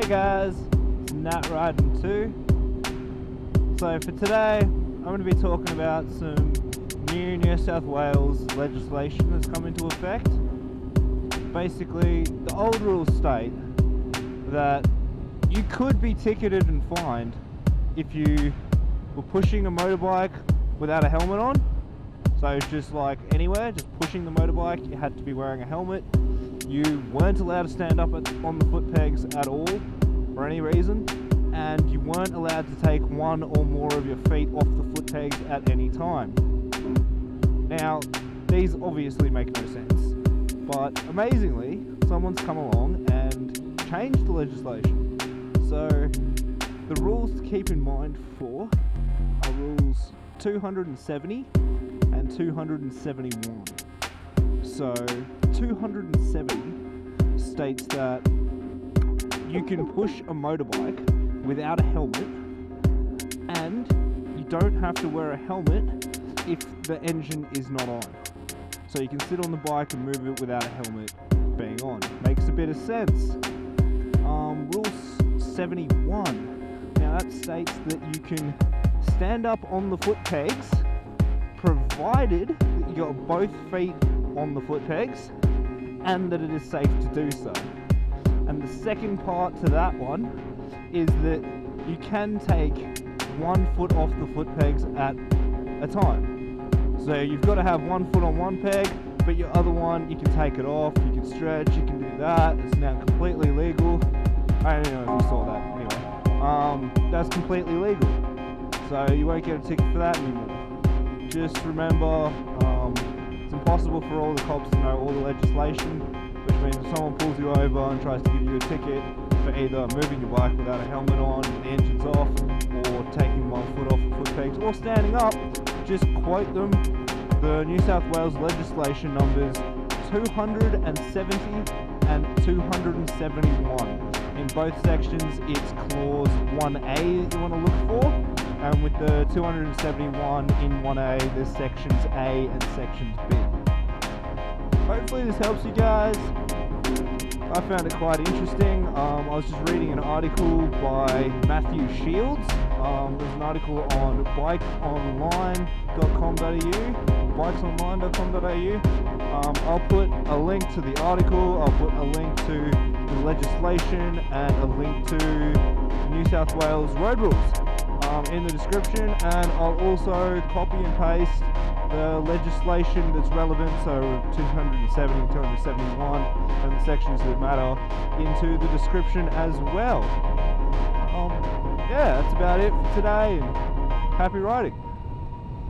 guys, it's Nat Riding 2. So for today, I'm going to be talking about some new New South Wales legislation that's come into effect. Basically, the old rules state that you could be ticketed and fined if you were pushing a motorbike without a helmet on. So it's just like anywhere, just pushing the motorbike, you had to be wearing a helmet. You weren't allowed to stand up on the foot pegs at all for any reason, and you weren't allowed to take one or more of your feet off the foot pegs at any time. Now, these obviously make no sense, but amazingly, someone's come along and changed the legislation. So the rules to keep in mind for are rules 270 and 271. So 270 states that you can push a motorbike without a helmet, and you don't have to wear a helmet if the engine is not on. So you can sit on the bike and move it without a helmet being on. Makes a bit of sense. Rule 71. Now that states that you can stand up on the foot pegs provided that you got both feet on the foot pegs and that it is safe to do so. And the second part to that one is that you can take one foot off the foot pegs at a time. So you've got to have one foot on one peg, but your other one, you can take it off, you can stretch, you can do that. It's now completely legal. I don't know if you saw that. Anyway, that's completely legal. So you won't get a ticket for that anymore. Just remember, it's impossible for all the cops to know all the legislation, which means if someone pulls you over and tries to give you a ticket for either moving your bike without a helmet on, the engine's off, or taking one foot off the foot pegs, or standing up, just quote them the New South Wales legislation numbers 270 and 271. In both sections, it's clause 1A that you want to look for. And with the 271 in 1A, there's sections A and sections B. Hopefully this helps you guys. I found it quite interesting. I was just reading an article by Matthew Shields. There's an article on bikesonline.com.au. I'll put a link to the article, I'll put a link to the legislation, and a link to New South Wales road rules in the description, and I'll also copy and paste the legislation that's relevant, so 270, 271, and the sections that matter into the description as well. Yeah, that's about it for today, and happy riding.